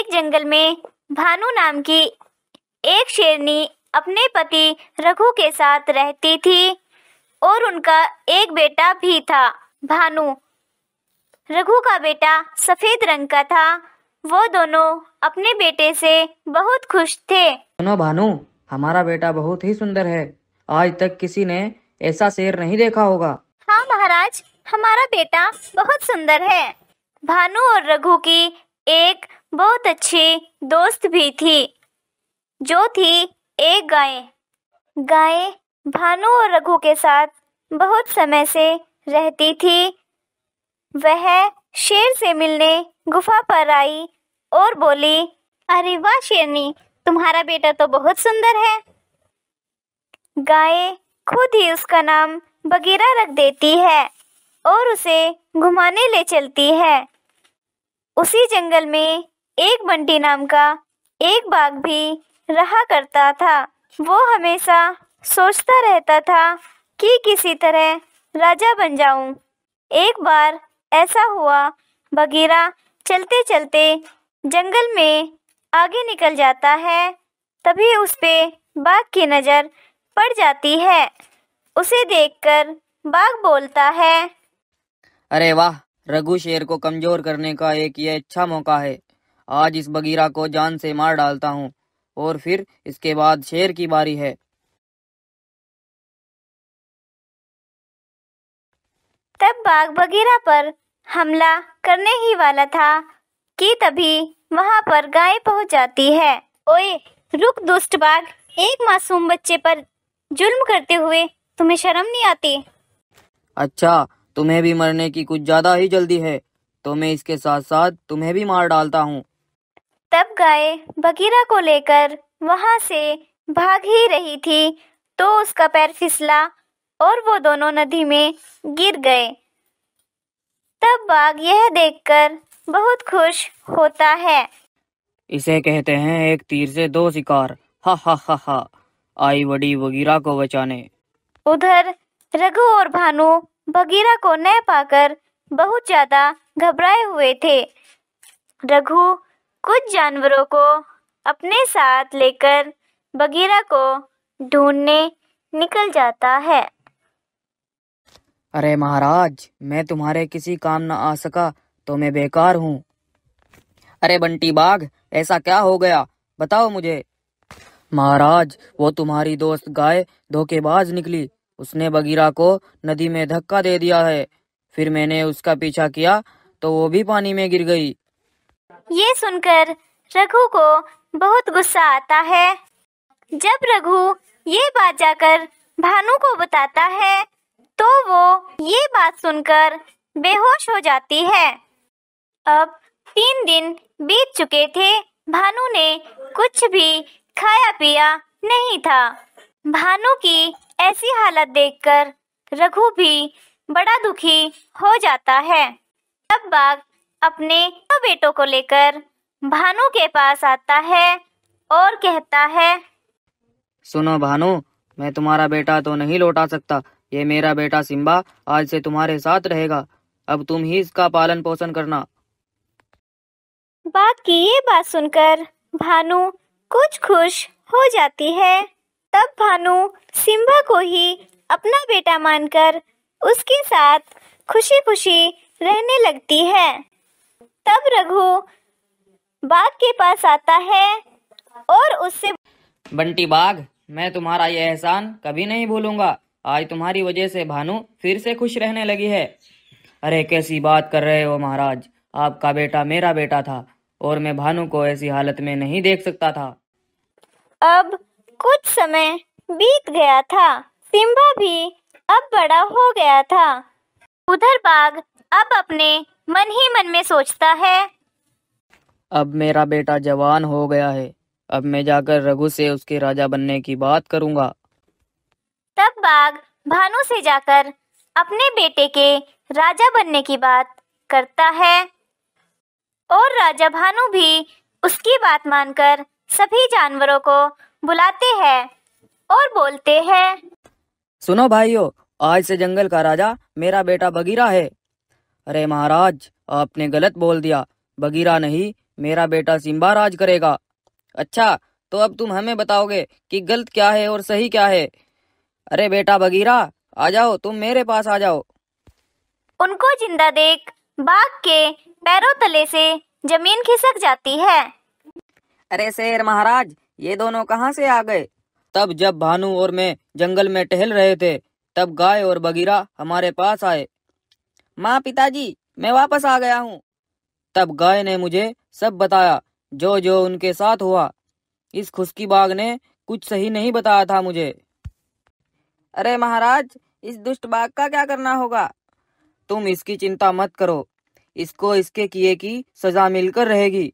एक जंगल में भानु नाम की एक शेरनी अपने पति रघु के साथ रहती थी और उनका एक बेटा भी था, भानु। रघु का बेटा सफेद रंग का था। वो दोनों अपने बेटे से बहुत खुश थे। सुनो भानु, हमारा बेटा बहुत ही सुंदर है। आज तक किसी ने ऐसा शेर नहीं देखा होगा। हाँ महाराज, हमारा बेटा बहुत सुंदर है। भानु और रघु की एक बहुत अच्छी दोस्त भी थी, जो थी एक गाय। गाय भानु और रघु के साथ बहुत समय से रहती थी। वह शेर से मिलने गुफा पर आई और बोली, अरे वाह शेरनी, तुम्हारा बेटा तो बहुत सुंदर है। गाय खुद ही उसका नाम बगीरा रख देती है और उसे घुमाने ले चलती है। उसी जंगल में एक बंटी नाम का एक बाघ भी रहा करता था। वो हमेशा सोचता रहता था कि किसी तरह राजा बन जाऊं। एक बार ऐसा हुआ, बगीरा चलते चलते जंगल में आगे निकल जाता है। तभी उस पे बाघ की नज़र पड़ जाती है। उसे देखकर बाघ बोलता है, अरे वाह, रघु शेर को कमजोर करने का एक ये अच्छा मौका है। आज इस बगीरा को जान से मार डालता हूँ और फिर इसके बाद शेर की बारी है। तब बाघ बगीरा पर हमला करने ही वाला था कि तभी वहां पर गाय पहुंच जाती है। ओए रुक दुष्ट बाघ, एक मासूम बच्चे पर जुल्म करते हुए तुम्हें शर्म नहीं आती? अच्छा, तुम्हें भी मरने की कुछ ज्यादा ही जल्दी है, तो मैं इसके साथ साथ तुम्हें भी मार डालता हूँ। तब गाय बगीरा को लेकर वहां से भाग ही रही थी तो उसका पैर फिसला और वो दोनों नदी में गिर गए। तब बाघ यह देखकर बहुत खुश होता है। इसे कहते हैं एक तीर से दो शिकार। हा हा हा हा, आई बड़ी बगीरा को बचाने। उधर रघु और भानु बगीरा को न पाकर बहुत ज्यादा घबराए हुए थे। रघु कुछ जानवरों को अपने साथ लेकर बगीरा को ढूंढने निकल जाता है। अरे महाराज, मैं तुम्हारे किसी काम न आ सका तो मैं बेकार हूँ। अरे बंटी बाघ, ऐसा क्या हो गया, बताओ मुझे। महाराज, वो तुम्हारी दोस्त गाय धोखेबाज निकली। उसने बगीरा को नदी में धक्का दे दिया है। फिर मैंने उसका पीछा किया तो वो भी पानी में गिर गई। ये सुनकर रघु को बहुत गुस्सा आता है। जब रघु ये बात जाकर भानु को बताता है तो वो ये बात सुनकर बेहोश हो जाती है। अब 3 दिन बीत चुके थे। भानु ने कुछ भी खाया पिया नहीं था। भानु की ऐसी हालत देखकर रघु भी बड़ा दुखी हो जाता है। तब बाघ अपने बेटों को लेकर भानु के पास आता है और कहता है, सुनो भानु, मैं तुम्हारा बेटा तो नहीं लौटा सकता। ये मेरा बेटा सिम्बा आज से तुम्हारे साथ रहेगा। अब तुम ही इसका पालन पोषण करना। बाघ की ये बात सुनकर भानु कुछ खुश हो जाती है। तब भानु सिम्बा को ही अपना बेटा मानकर उसके साथ खुशी खुशी रहने लगती है। तब रघु बाघ के पास आता है और उससे, बंटी बाघ, मैं तुम्हारा ये एहसान कभी नहीं भूलूंगा। आज तुम्हारी वजह से भानु फिर से खुश रहने लगी है। अरे कैसी बात कर रहे हो महाराज, आपका बेटा मेरा बेटा था और मैं भानु को ऐसी हालत में नहीं देख सकता था। अब कुछ समय बीत गया था। सिम्बा भी अब बड़ा हो गया था। उधर बाघ अब अपने मन ही मन में सोचता है, अब मेरा बेटा जवान हो गया है। अब मैं जाकर रघु से उसके राजा बनने की बात करूंगा। तब बाघ भानु से जाकर अपने बेटे के राजा बनने की बात करता है और राजा भानु भी उसकी बात मानकर सभी जानवरों को बुलाते हैं और बोलते हैं, सुनो भाइयों, आज से जंगल का राजा मेरा बेटा बगीरा है। अरे महाराज, आपने गलत बोल दिया। बगीरा नहीं, मेरा बेटा सिम्बा राज करेगा। अच्छा, तो अब तुम हमें बताओगे कि गलत क्या है और सही क्या है। अरे बेटा बगीरा, आ जाओ, तुम मेरे पास आ जाओ। उनको जिंदा देख बाघ के पैरों तले से जमीन खिसक जाती है। अरे शेर महाराज, ये दोनों कहाँ से आ गए? तब जब भानु और मैं जंगल में टहल रहे थे, तब गाय और बगीरा हमारे पास आए। माँ, पिताजी, मैं वापस आ गया हूँ। तब गाय ने मुझे सब बताया, जो जो उनके साथ हुआ। इस खुशकी बाघ ने कुछ सही नहीं बताया था मुझे। अरे महाराज, इस दुष्ट बाघ का क्या करना होगा? तुम इसकी चिंता मत करो, इसको इसके किए की सजा मिलकर रहेगी।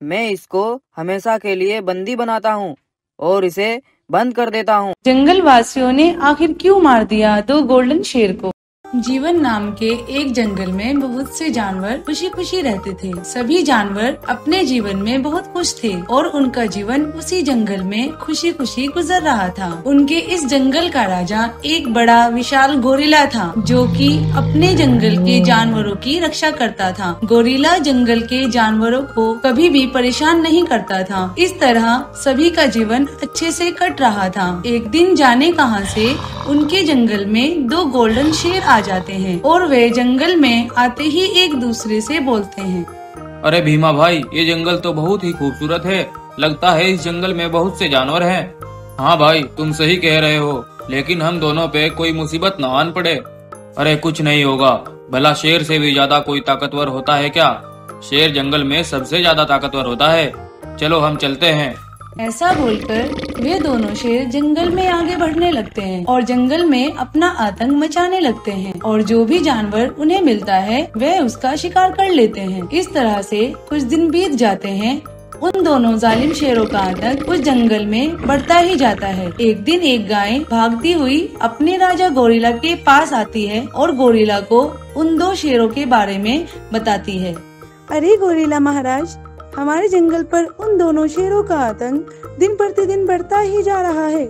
मैं इसको हमेशा के लिए बंदी बनाता हूँ और इसे बंद कर देता हूँ। जंगल वासियों ने आखिर क्यों मार दिया दो गोल्डन शेर को? जीवन नाम के एक जंगल में बहुत से जानवर खुशी खुशी रहते थे। सभी जानवर अपने जीवन में बहुत खुश थे और उनका जीवन उसी जंगल में खुशी खुशी गुजर रहा था। उनके इस जंगल का राजा एक बड़ा विशाल गोरिल्ला था, जो कि अपने जंगल के जानवरों की रक्षा करता था। गोरिल्ला जंगल के जानवरों को कभी भी परेशान नहीं करता था। इस तरह सभी का जीवन अच्छे से कट रहा था। एक दिन जाने कहां से उनके जंगल में दो गोल्डन शेर आ जाते हैं और वे जंगल में आते ही एक दूसरे से बोलते हैं। अरे भीमा भाई, ये जंगल तो बहुत ही खूबसूरत है। लगता है इस जंगल में बहुत से जानवर हैं। हाँ भाई, तुम सही कह रहे हो, लेकिन हम दोनों पे कोई मुसीबत न आन पड़े। अरे कुछ नहीं होगा, भला शेर से भी ज्यादा कोई ताकतवर होता है क्या? शेर जंगल में सबसे ज्यादा ताकतवर होता है। चलो हम चलते हैं। ऐसा बोलकर वे दोनों शेर जंगल में आगे बढ़ने लगते हैं और जंगल में अपना आतंक मचाने लगते हैं और जो भी जानवर उन्हें मिलता है वह उसका शिकार कर लेते हैं। इस तरह से कुछ दिन बीत जाते हैं। उन दोनों जालिम शेरों का आतंक उस जंगल में बढ़ता ही जाता है। एक दिन एक गाय भागती हुई अपने राजा गोरिल्ला के पास आती है और गोरिल्ला को उन दो शेरों के बारे में बताती है। अरे गोरिल्ला महाराज, हमारे जंगल पर उन दोनों शेरों का आतंक दिन प्रतिदिन बढ़ता ही जा रहा है।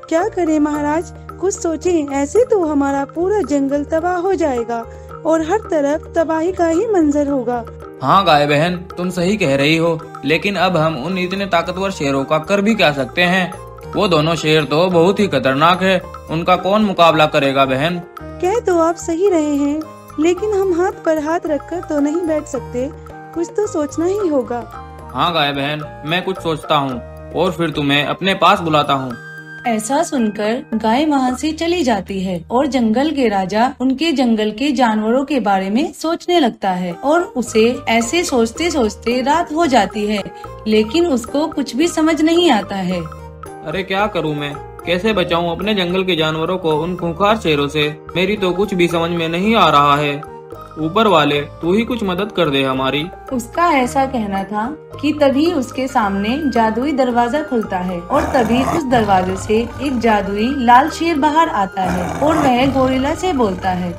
क्या करें महाराज, कुछ सोचें, ऐसे तो हमारा पूरा जंगल तबाह हो जाएगा और हर तरफ तबाही का ही मंजर होगा। हाँ गाय बहन, तुम सही कह रही हो, लेकिन अब हम उन इतने ताकतवर शेरों का कर भी क्या सकते हैं? वो दोनों शेर तो बहुत ही खतरनाक है, उनका कौन मुकाबला करेगा बहन? कह तो आप सही रहे हैं, लेकिन हम हाथ पर हाथ रखकर तो नहीं बैठ सकते, कुछ तो सोचना ही होगा। हाँ गाय बहन, मैं कुछ सोचता हूँ और फिर तुम्हें अपने पास बुलाता हूँ। ऐसा सुनकर गाय वहाँ से चली जाती है और जंगल के राजा उनके जंगल के जानवरों के बारे में सोचने लगता है और उसे ऐसे सोचते सोचते रात हो जाती है, लेकिन उसको कुछ भी समझ नहीं आता है। अरे क्या करूँ मैं, कैसे बचाऊँ अपने जंगल के जानवरों को उन खूंखार शेरों से? मेरी तो कुछ भी समझ में नहीं आ रहा है। ऊपर वाले, तू ही कुछ मदद कर दे हमारी। उसका ऐसा कहना था कि तभी उसके सामने जादुई दरवाजा खुलता है और तभी उस दरवाजे से एक जादुई लाल शेर बाहर आता है और वह गोरिल्ला से बोलता है।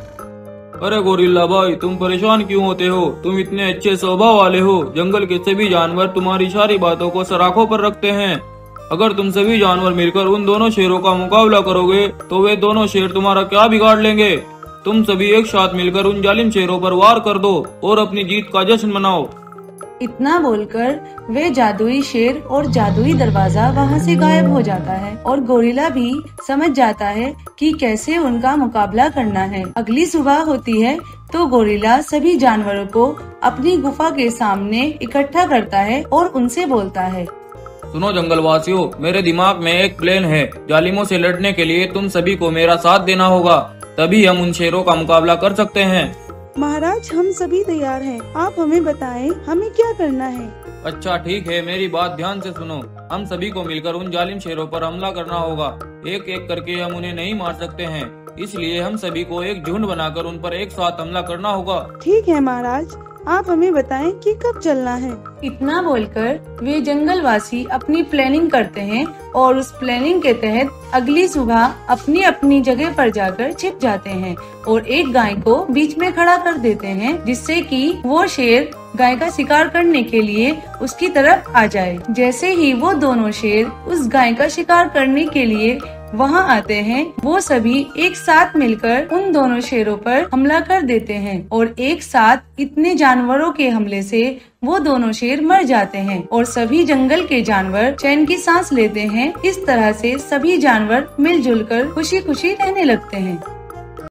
अरे गोरिल्ला भाई, तुम परेशान क्यों होते हो? तुम इतने अच्छे स्वभाव वाले हो, जंगल के सभी जानवर तुम्हारी सारी बातों को सराखों पर रखते हैं। अगर तुम सभी जानवर मिलकर उन दोनों शेरों का मुकाबला करोगे तो वे दोनों शेर तुम्हारा क्या बिगाड़ लेंगे? तुम सभी एक साथ मिलकर उन जालिम शेरों पर वार कर दो और अपनी जीत का जश्न मनाओ। इतना बोलकर वे जादुई शेर और जादुई दरवाजा वहाँ से गायब हो जाता है और गोरिल्ला भी समझ जाता है कि कैसे उनका मुकाबला करना है। अगली सुबह होती है तो गोरिल्ला सभी जानवरों को अपनी गुफा के सामने इकट्ठा करता है और उनसे बोलता है। सुनो जंगलवासियों, मेरे दिमाग में एक प्लान है। जालिमों से लड़ने के लिए तुम सभी को मेरा साथ देना होगा, तभी हम उन शेरों का मुकाबला कर सकते हैं। महाराज, हम सभी तैयार हैं, आप हमें बताएं हमें क्या करना है। अच्छा ठीक है, मेरी बात ध्यान से सुनो। हम सभी को मिलकर उन जालिम शेरों पर हमला करना होगा। एक एक करके हम उन्हें नहीं मार सकते हैं, इसलिए हम सभी को एक झुंड बनाकर उन पर एक साथ हमला करना होगा। ठीक है महाराज, आप हमें बताएं कि कब चलना है। इतना बोलकर वे जंगलवासी अपनी प्लानिंग करते हैं और उस प्लानिंग के तहत अगली सुबह अपनी अपनी जगह पर जाकर छिप जाते हैं और एक गाय को बीच में खड़ा कर देते हैं, जिससे कि वो शेर गाय का शिकार करने के लिए उसकी तरफ आ जाए। जैसे ही वो दोनों शेर उस गाय का शिकार करने के लिए वहाँ आते हैं। वो सभी एक साथ मिलकर उन दोनों शेरों पर हमला कर देते हैं और एक साथ इतने जानवरों के हमले से वो दोनों शेर मर जाते हैं और सभी जंगल के जानवर चैन की सांस लेते हैं। इस तरह से सभी जानवर मिलजुल कर खुशी खुशी रहने लगते हैं।